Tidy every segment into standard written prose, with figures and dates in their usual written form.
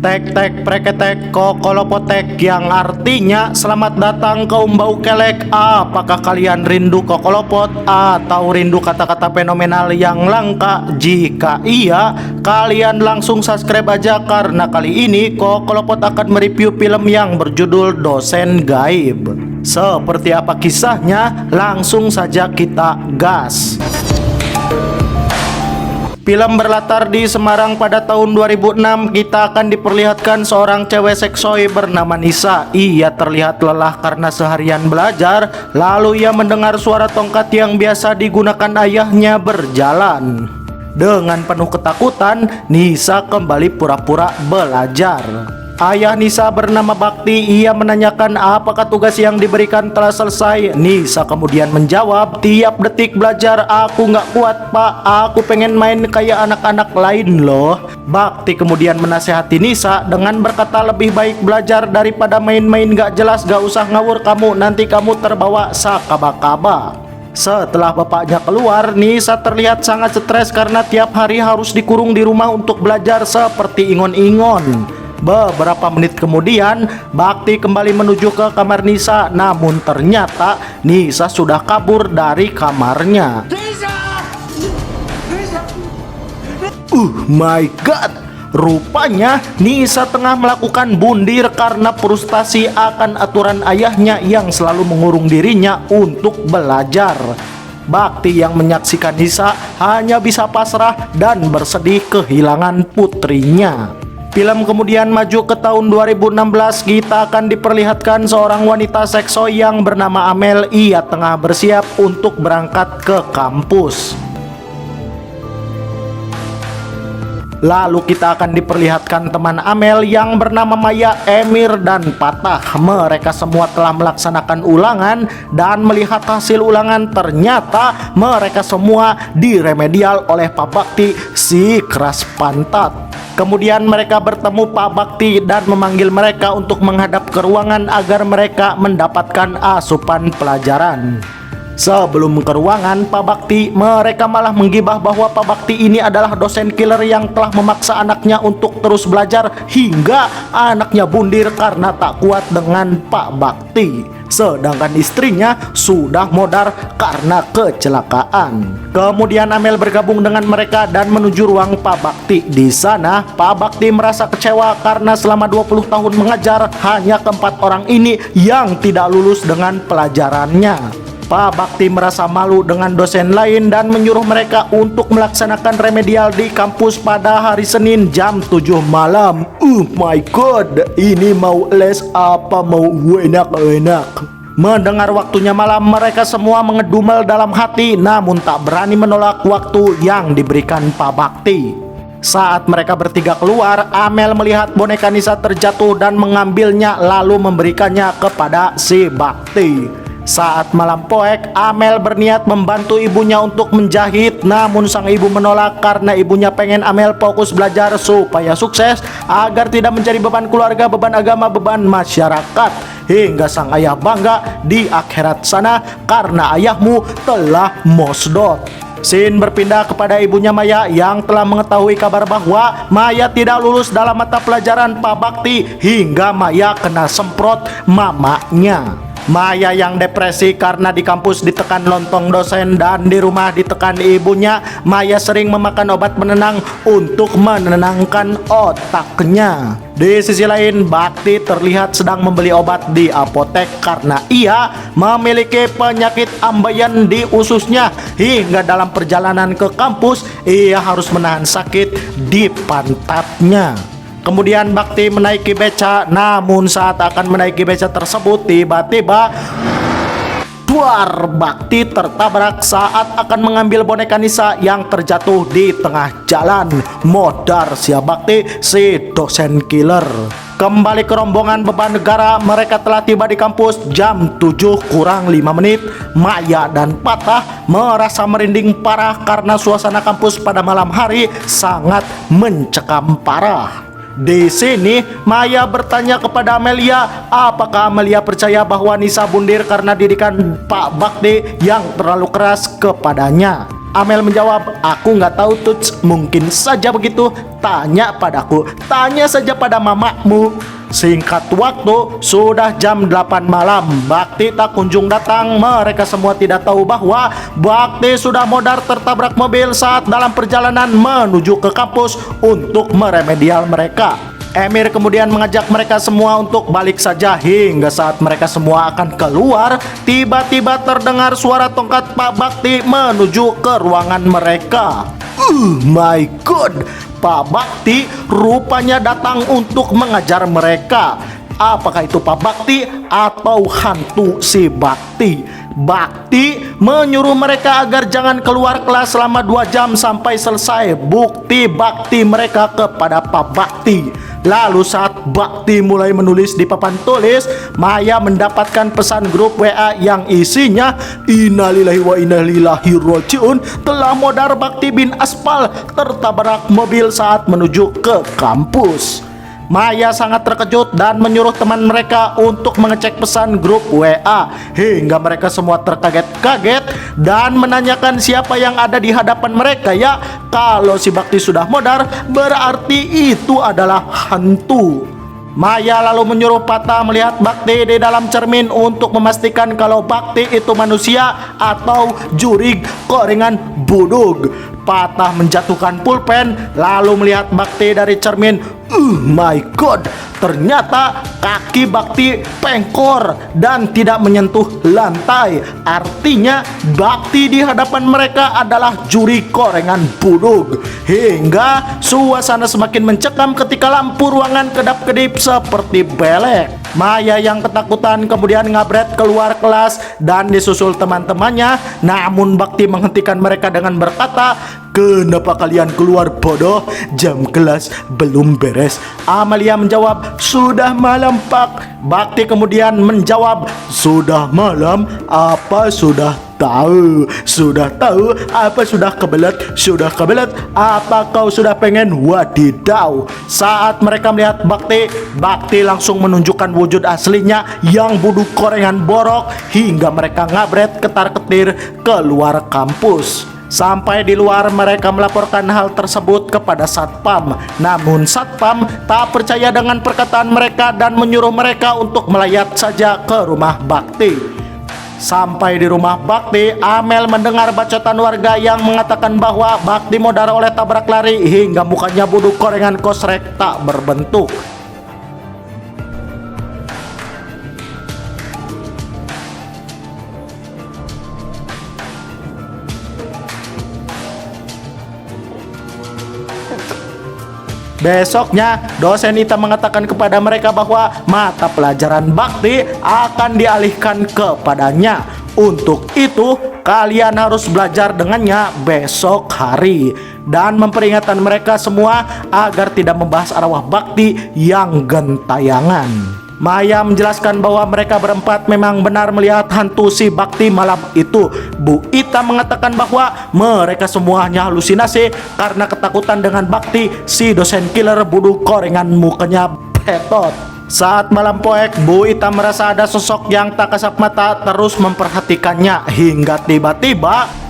Tek-tek preketek kokolopotek, yang artinya selamat datang kaum bau kelek. Apakah kalian rindu kokolopot atau rindu kata-kata fenomenal yang langka? Jika iya, kalian langsung subscribe aja, karena kali ini kokolopot akan mereview film yang berjudul Dosen Gaib. Seperti apa kisahnya? Langsung saja kita gas. Film berlatar di Semarang pada tahun 2006. Kita akan diperlihatkan seorang cewek seksoi bernama Nisa. Ia terlihat lelah karena seharian belajar. Lalu ia mendengar suara tongkat yang biasa digunakan ayahnya berjalan. Dengan penuh ketakutan, Nisa kembali pura-pura belajar. Ayah Nisa bernama Bakti. Ia menanyakan apakah tugas yang diberikan telah selesai. Nisa kemudian menjawab, tiap detik belajar, aku nggak kuat pak, aku pengen main kayak anak-anak lain loh. Bakti kemudian menasehati Nisa dengan berkata, lebih baik belajar daripada main-main nggak jelas. Gak usah ngawur kamu, nanti kamu terbawa sakaba-kaba. Setelah bapaknya keluar, Nisa terlihat sangat stres karena tiap hari harus dikurung di rumah untuk belajar seperti ingon-ingon. Beberapa menit kemudian, Bakti kembali menuju ke kamar Nisa. Namun ternyata Nisa sudah kabur dari kamarnya. My god, rupanya Nisa tengah melakukan bundir karena frustasi akan aturan ayahnya yang selalu mengurung dirinya untuk belajar. Bakti yang menyaksikan Nisa hanya bisa pasrah dan bersedih kehilangan putrinya. Film kemudian maju ke tahun 2016. Kita akan diperlihatkan seorang wanita seksoi yang bernama Amel. Ia tengah bersiap untuk berangkat ke kampus. Lalu kita akan diperlihatkan teman Amel yang bernama Maya, Emir, dan Patah. Mereka semua telah melaksanakan ulangan, dan melihat hasil ulangan ternyata mereka semua diremedial oleh Pak Bakti si keras pantat. Kemudian mereka bertemu Pak Bakti dan memanggil mereka untuk menghadap ke ruangan agar mereka mendapatkan asupan pelajaran. Sebelum ke ruangan Pak Bakti, mereka malah menggibah bahwa Pak Bakti ini adalah dosen killer yang telah memaksa anaknya untuk terus belajar hingga anaknya bundir karena tak kuat dengan Pak Bakti. Sedangkan istrinya sudah modar karena kecelakaan. Kemudian Amel bergabung dengan mereka dan menuju ruang Pak Bakti. Di sana Pak Bakti merasa kecewa karena selama 20 tahun mengajar, hanya keempat orang ini yang tidak lulus dengan pelajarannya. Pak Bakti merasa malu dengan dosen lain dan menyuruh mereka untuk melaksanakan remedial di kampus pada hari Senin jam 7 malam. My god, ini mau les apa mau enak-enak. Mendengar waktunya malam, mereka semua mengedumel dalam hati, namun tak berani menolak waktu yang diberikan Pak Bakti. Saat mereka bertiga keluar, Amel melihat boneka Nisa terjatuh dan mengambilnya lalu memberikannya kepada si Bakti. Saat malam poek, Amel berniat membantu ibunya untuk menjahit, namun sang ibu menolak karena ibunya pengen Amel fokus belajar supaya sukses agar tidak menjadi beban keluarga, beban agama, beban masyarakat. Hingga sang ayah bangga di akhirat sana karena ayahmu telah mosdot. Scene berpindah kepada ibunya Maya yang telah mengetahui kabar bahwa Maya tidak lulus dalam mata pelajaran Pak Bakti hingga Maya kena semprot mamanya. Maya yang depresi karena di kampus ditekan lontong dosen dan di rumah ditekan ibunya. Maya sering memakan obat penenang untuk menenangkan otaknya. Di sisi lain, Bakti terlihat sedang membeli obat di apotek karena ia memiliki penyakit ambeien di ususnya. Hingga dalam perjalanan ke kampus, ia harus menahan sakit di pantatnya. Kemudian Bakti menaiki beca, namun saat akan menaiki beca tersebut tiba-tiba Bakti tertabrak saat akan mengambil boneka Nisa yang terjatuh di tengah jalan. Modar si Bakti, si dosen killer. Kembali ke rombongan beban negara, mereka telah tiba di kampus jam 7 kurang 5 menit. Maya dan Patah merasa merinding parah karena suasana kampus pada malam hari sangat mencekam parah. Di sini Maya bertanya kepada Amelia, apakah Amelia percaya bahwa Nisa bundir karena didikan Pak Bakti yang terlalu keras kepadanya. Amel menjawab, aku nggak tahu Tuts, mungkin saja begitu. Tanya padaku, tanya saja pada mamamu. Singkat waktu, sudah jam 8 malam. Bakti tak kunjung datang. Mereka semua tidak tahu bahwa Bakti sudah modar tertabrak mobil saat dalam perjalanan menuju ke kampus untuk meremedial mereka. Emir kemudian mengajak mereka semua untuk balik saja. Hingga saat mereka semua akan keluar, tiba-tiba terdengar suara tongkat Pak Bakti menuju ke ruangan mereka. My God, Pak Bakti rupanya datang untuk mengajar mereka. Apakah itu Pak Bakti atau hantu si Bakti? Bakti menyuruh mereka agar jangan keluar kelas selama 2 jam sampai selesai bukti bakti mereka kepada Pak Bakti. Lalu saat Bakti mulai menulis di papan tulis, Maya mendapatkan pesan grup WA yang isinya, innalillahi wa inna ilaihi rajiun, telah modar Bakti bin Aspal tertabrak mobil saat menuju ke kampus. Maya sangat terkejut dan menyuruh teman mereka untuk mengecek pesan grup WA. Hingga mereka semua terkaget-kaget dan menanyakan siapa yang ada di hadapan mereka ya. Kalau si Bakti sudah modar, berarti itu adalah hantu. Maya lalu menyuruh Patah melihat Bakti di dalam cermin untuk memastikan kalau Bakti itu manusia atau jurig korengan budug. Patah menjatuhkan pulpen lalu melihat Bakti dari cermin. My God, ternyata kaki Bakti pengkor dan tidak menyentuh lantai. Artinya Bakti di hadapan mereka adalah juri korengan budug. Hingga suasana semakin mencekam ketika lampu ruangan kedap-kedip seperti belek. Maya yang ketakutan kemudian ngabret keluar kelas dan disusul teman-temannya. Namun Bakti menghentikan mereka dengan berkata, kenapa kalian keluar bodoh? Jam kelas belum beres. Amalia menjawab, sudah malam Pak. Bakti kemudian menjawab, sudah malam? Apa sudah tahu? Sudah tahu? Apa sudah kebelet? Sudah kebelet? Apa kau sudah pengen? Wadidaw. Saat mereka melihat Bakti, Bakti langsung menunjukkan wujud aslinya yang buduk korengan borok. Hingga mereka ngabret ketar-ketir keluar kampus. Sampai di luar mereka melaporkan hal tersebut kepada Satpam. Namun Satpam tak percaya dengan perkataan mereka dan menyuruh mereka untuk melayat saja ke rumah Bakti. Sampai di rumah Bakti, Amel mendengar bacotan warga yang mengatakan bahwa Bakti modar oleh tabrak lari hingga mukanya buduk korengan kosrek tak berbentuk. Besoknya, dosen Ita mengatakan kepada mereka bahwa mata pelajaran Bakti akan dialihkan kepadanya. Untuk itu, kalian harus belajar dengannya besok hari. Dan memperingatkan mereka semua agar tidak membahas arwah Bakti yang gentayangan. Maya menjelaskan bahwa mereka berempat memang benar melihat hantu si Bakti malam itu. Bu Ita mengatakan bahwa mereka semuanya halusinasi karena ketakutan dengan Bakti, si dosen killer buduk korengan mukanya petot. Saat malam poek, Bu Ita merasa ada sosok yang tak kasat mata terus memperhatikannya. Hingga tiba-tiba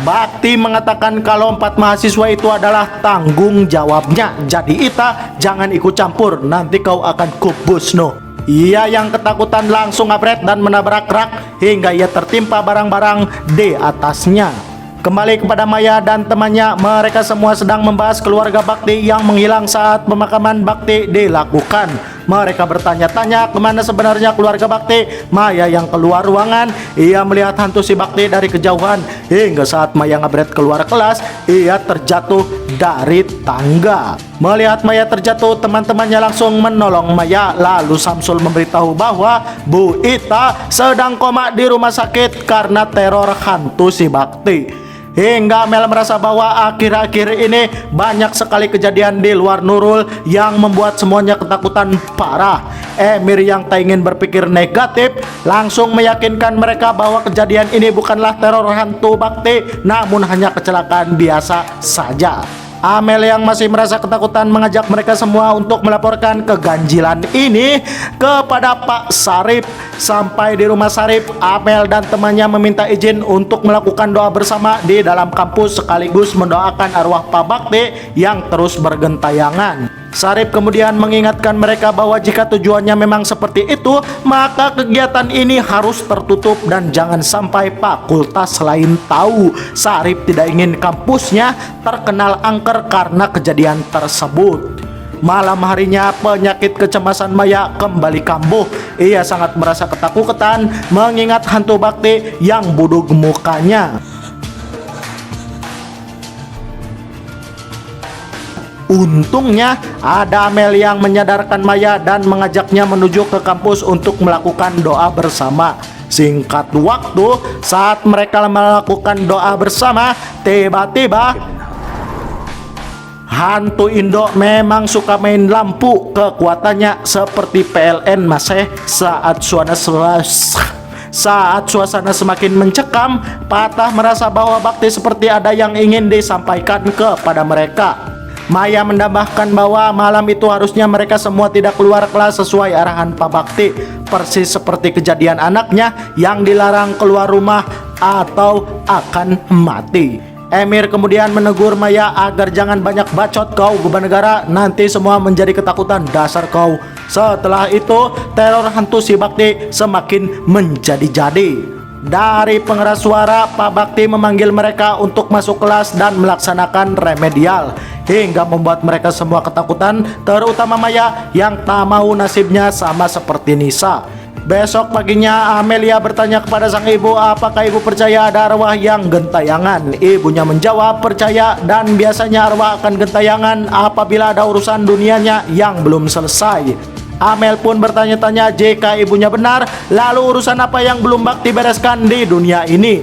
Bakti mengatakan kalau 4 mahasiswa itu adalah tanggung jawabnya. Jadi Ita jangan ikut campur, nanti kau akan kubus no. Ia yang ketakutan langsung ngabret dan menabrak rak hingga ia tertimpa barang-barang di atasnya. Kembali kepada Maya dan temannya, mereka semua sedang membahas keluarga Bakti yang menghilang saat pemakaman Bakti dilakukan. Mereka bertanya-tanya kemana sebenarnya keluarga Bakti. Maya yang keluar ruangan, ia melihat hantu si Bakti dari kejauhan. Hingga saat Maya ngabret keluar kelas, ia terjatuh dari tangga. Melihat Maya terjatuh, teman-temannya langsung menolong Maya. Lalu Samsul memberitahu bahwa Bu Ita sedang koma di rumah sakit karena teror hantu si Bakti. Hingga Mel merasa bahwa akhir-akhir ini banyak sekali kejadian di luar Nurul yang membuat semuanya ketakutan parah. Emir yang tak ingin berpikir negatif langsung meyakinkan mereka bahwa kejadian ini bukanlah teror hantu Bakti, namun hanya kecelakaan biasa saja. Amel yang masih merasa ketakutan mengajak mereka semua untuk melaporkan keganjilan ini kepada Pak Sarip. Sampai di rumah Sarip, Amel dan temannya meminta izin untuk melakukan doa bersama di dalam kampus sekaligus mendoakan arwah Pak Bakti yang terus bergentayangan. Sarip kemudian mengingatkan mereka bahwa jika tujuannya memang seperti itu, maka kegiatan ini harus tertutup dan jangan sampai fakultas lain tahu. Sarip tidak ingin kampusnya terkenal angker karena kejadian tersebut. Malam harinya penyakit kecemasan Maya kembali kambuh. Ia sangat merasa ketakutan mengingat hantu Bakti yang budug mukanya. Untungnya ada Amel yang menyadarkan Maya dan mengajaknya menuju ke kampus untuk melakukan doa bersama. Singkat waktu, saat mereka melakukan doa bersama, tiba-tiba hantu Indo memang suka main lampu. Kekuatannya seperti PLN masih saat suasana semakin mencekam, Patah merasa bahwa Bakti seperti ada yang ingin disampaikan kepada mereka. Maya menambahkan bahwa malam itu harusnya mereka semua tidak keluar kelas sesuai arahan Pak Bakti, persis seperti kejadian anaknya yang dilarang keluar rumah atau akan mati. Emir kemudian menegur Maya agar jangan banyak bacot kau beban negara, nanti semua menjadi ketakutan dasar kau. Setelah itu teror hantu si Bakti semakin menjadi-jadi. Dari pengeras suara, Pak Bakti memanggil mereka untuk masuk kelas dan melaksanakan remedial, hingga membuat mereka semua ketakutan, terutama Maya yang tak mau nasibnya sama seperti Nisa. Besok paginya Amelia bertanya kepada sang ibu apakah ibu percaya ada arwah yang gentayangan. Ibunya menjawab percaya, dan biasanya arwah akan gentayangan apabila ada urusan dunianya yang belum selesai. Amel pun bertanya-tanya jika ibunya benar, lalu urusan apa yang belum Bakti bereskan di dunia ini.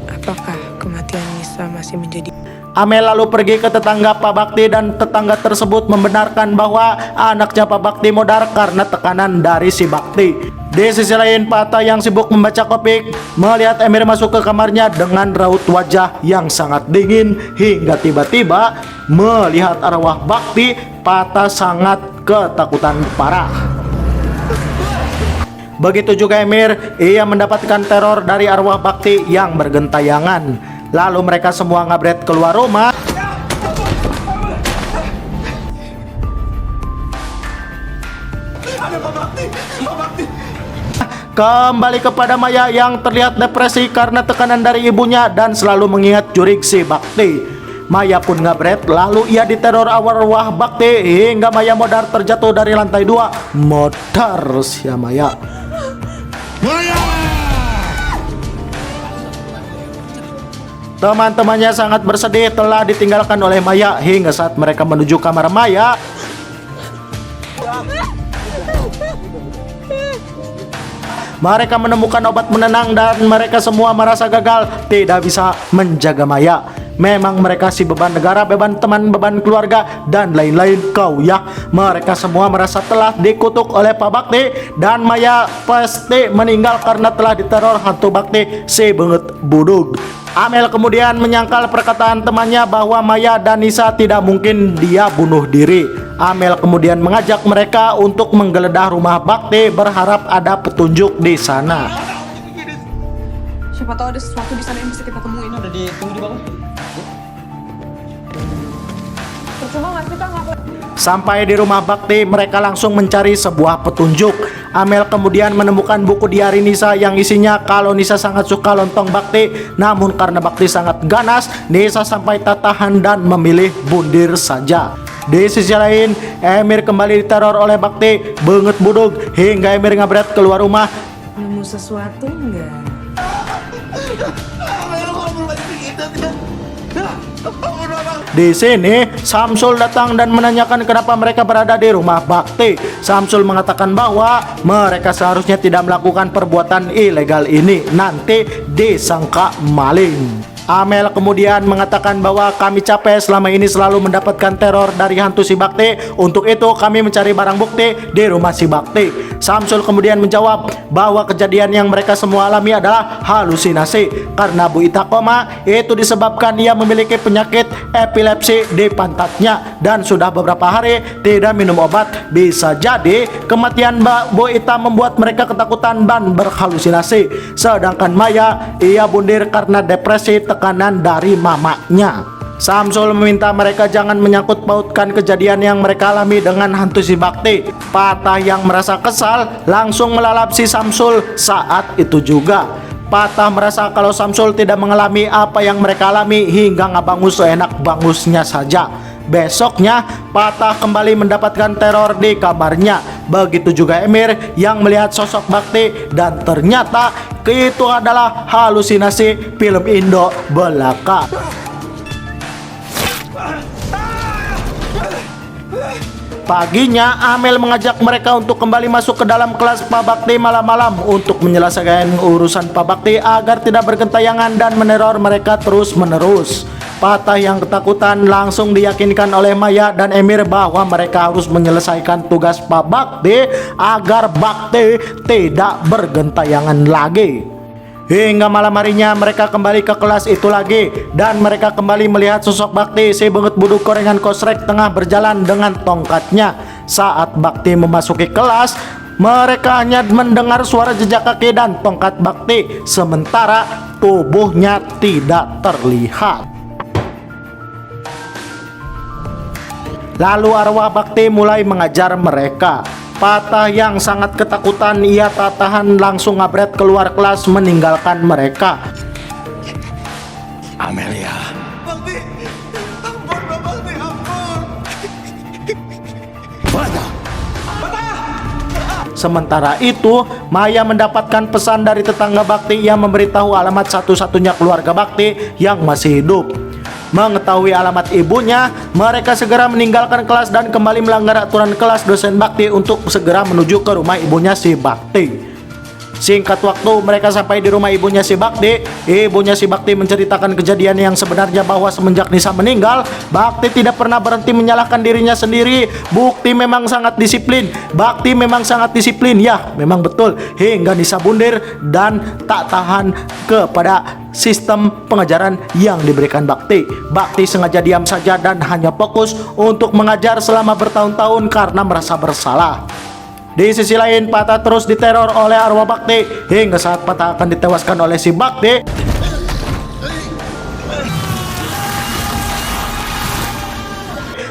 Apakah kematian Nisa masih menjadi... Amel lalu pergi ke tetangga Pak Bakti dan tetangga tersebut membenarkan bahwa anaknya Pak Bakti modar karena tekanan dari si Bakti. Di sisi lain, Patah yang sibuk membaca komik melihat Emir masuk ke kamarnya dengan raut wajah yang sangat dingin, hingga tiba-tiba melihat arwah Bakti. Patah sangat ketakutan parah. Begitu juga Emir, ia mendapatkan teror dari arwah Bakti yang bergentayangan. Lalu mereka semua ngabret keluar rumah. Kembali kepada Maya yang terlihat depresi karena tekanan dari ibunya dan selalu mengingat jurik si Bakti. Maya pun ngabret, lalu ia diteror arwah Bakti hingga Maya modar terjatuh dari lantai 2. Modar si Maya. Teman-temannya sangat bersedih telah ditinggalkan oleh Maya, hingga saat mereka menuju kamar Maya, mereka menemukan obat menenang dan mereka semua merasa gagal tidak bisa menjaga Maya. Memang mereka si beban negara, beban teman, beban keluarga, dan lain-lain kau ya. Mereka semua merasa telah dikutuk oleh Pak Bakti, dan Maya pasti meninggal karena telah diteror hantu Bakti si benget budug. Amel kemudian menyangkal perkataan temannya bahwa Maya dan Nisa tidak mungkin dia bunuh diri. Amel kemudian mengajak mereka untuk menggeledah rumah Bakti berharap ada petunjuk di sana. Siapa tahu ada sesuatu di sana yang bisa kita temuin. Udah ditunggu di bawah. Percuma nggak sih Kak ngapain? Sampai di rumah Bakti, mereka langsung mencari sebuah petunjuk. Amel kemudian menemukan buku diari Nisa yang isinya kalau Nisa sangat suka lontong Bakti. Namun karena Bakti sangat ganas, Nisa sampai tak tahan dan memilih bundir saja. Di sisi lain, Emir kembali diteror oleh Bakti benget budug hingga Emir ngabret keluar rumah. Nemu sesuatu enggak? Di sini, Samsul datang dan menanyakan kenapa mereka berada di rumah Bakti. Samsul mengatakan bahwa mereka seharusnya tidak melakukan perbuatan ilegal ini, nanti disangka maling. Amel kemudian mengatakan bahwa kami capek selama ini selalu mendapatkan teror dari hantu si Bakti. Untuk itu kami mencari barang bukti di rumah si Bakti. Samsul kemudian menjawab bahwa kejadian yang mereka semua alami adalah halusinasi karena Bu Ita koma itu disebabkan ia memiliki penyakit epilepsi di pantatnya dan sudah beberapa hari tidak minum obat. Bisa jadi kematian Bu Ita membuat mereka ketakutan dan berhalusinasi. Sedangkan Maya ia bundir karena depresi tekanan dari mamanya. Samsul meminta mereka jangan menyangkut pautkan kejadian yang mereka alami dengan hantu si Bakti. Patah yang merasa kesal langsung melalap si Samsul saat itu juga. Patah merasa kalau Samsul tidak mengalami apa yang mereka alami hingga ngabangus seenak bangusnya saja. Besoknya Patah kembali mendapatkan teror di kamarnya. Begitu juga Emir yang melihat sosok Bakti dan ternyata itu adalah halusinasi film Indo belaka. Paginya Amel mengajak mereka untuk kembali masuk ke dalam kelas Pak Bakti malam-malam untuk menyelesaikan urusan Pak Bakti agar tidak bergentayangan dan meneror mereka terus-menerus. Patah yang ketakutan langsung diyakinkan oleh Maya dan Emir bahwa mereka harus menyelesaikan tugas Pak Bakti agar Bakti tidak bergentayangan lagi. Hingga malam harinya mereka kembali ke kelas itu lagi dan mereka kembali melihat sosok Bakti si bengut buduk korengan kosrek tengah berjalan dengan tongkatnya. Saat Bakti memasuki kelas, mereka hanya mendengar suara jejak kaki dan tongkat Bakti sementara tubuhnya tidak terlihat. Lalu arwah Bakti mulai mengajar mereka. Patah yang sangat ketakutan ia tak tahan langsung ngabret keluar kelas meninggalkan mereka. Amelia. Bakti, ampun Pak Bakti, ampun. Sementara itu, Maya mendapatkan pesan dari tetangga Bakti yang memberitahu alamat satu-satunya keluarga Bakti yang masih hidup. Mengetahui alamat ibunya, mereka segera meninggalkan kelas dan kembali melanggar aturan kelas dosen Bakti untuk segera menuju ke rumah ibunya si Bakti. Singkat waktu mereka sampai di rumah ibunya si Bakti. Ibunya si Bakti menceritakan kejadian yang sebenarnya bahwa semenjak Nisa meninggal, Bakti tidak pernah berhenti menyalahkan dirinya sendiri. Bukti memang sangat disiplin. Bakti memang sangat disiplin. Ya, memang betul. Hingga Nisa bundir dan tak tahan kepada sistem pengajaran yang diberikan Bakti. Bakti sengaja diam saja dan hanya fokus untuk mengajar selama bertahun-tahun karena merasa bersalah. Di sisi lain, Patah terus diteror oleh arwah Bakti hingga saat Patah akan ditewaskan oleh si Bakti.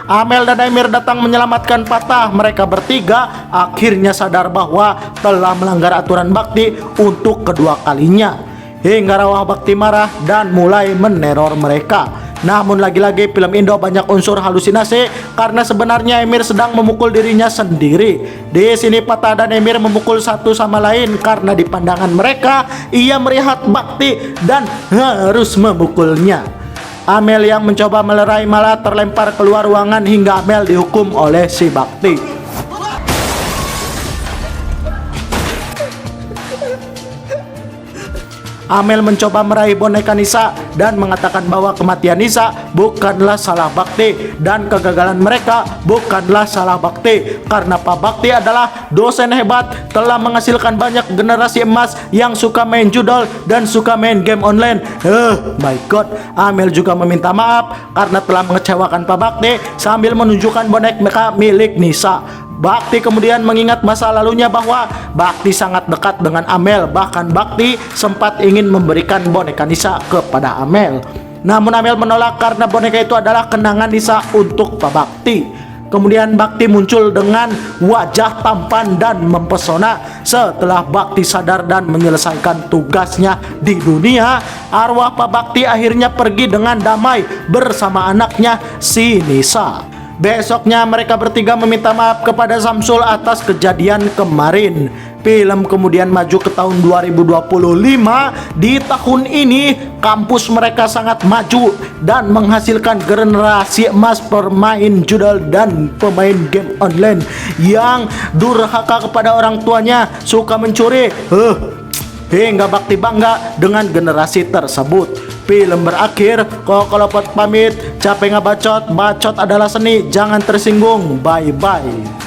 Amel dan Emir datang menyelamatkan Patah. Mereka bertiga akhirnya sadar bahwa telah melanggar aturan Bakti untuk kedua kalinya. Hingga arwah Bakti marah dan mulai meneror mereka. Namun lagi-lagi film Indo banyak unsur halusinasi karena sebenarnya Emir sedang memukul dirinya sendiri. Di sini Patah dan Emir memukul satu sama lain karena di pandangan mereka ia melihat Bakti dan harus memukulnya. Amel yang mencoba melerai malah terlempar keluar ruangan hingga Amel dihukum oleh si Bakti. Amel mencoba meraih boneka Nisa dan mengatakan bahwa kematian Nisa bukanlah salah Bakti dan kegagalan mereka bukanlah salah Bakti karena Pak Bakti adalah dosen hebat, telah menghasilkan banyak generasi emas yang suka main judol dan suka main game online. My God. Amel juga meminta maaf karena telah mengecewakan Pak Bakti sambil menunjukkan boneka milik Nisa. Bakti kemudian mengingat masa lalunya bahwa Bakti sangat dekat dengan Amel. Bahkan Bakti sempat ingin memberikan boneka Nisa kepada Amel. Namun Amel menolak karena boneka itu adalah kenangan Nisa untuk Pak Bakti. Kemudian Bakti muncul dengan wajah tampan dan mempesona. Setelah Bakti sadar dan menyelesaikan tugasnya di dunia, arwah Pak Bakti akhirnya pergi dengan damai bersama anaknya si Nisa. Besoknya mereka bertiga meminta maaf kepada Samsul atas kejadian kemarin. Film kemudian maju ke tahun 2025. Di tahun ini kampus mereka sangat maju dan menghasilkan generasi emas pemain judul dan pemain game online yang durhaka kepada orang tuanya, suka mencuri. Hingga Bakti bangga dengan generasi tersebut. Film berakhir, Kokolopot pamit, capek nggak bacot, bacot adalah seni, jangan tersinggung, bye-bye.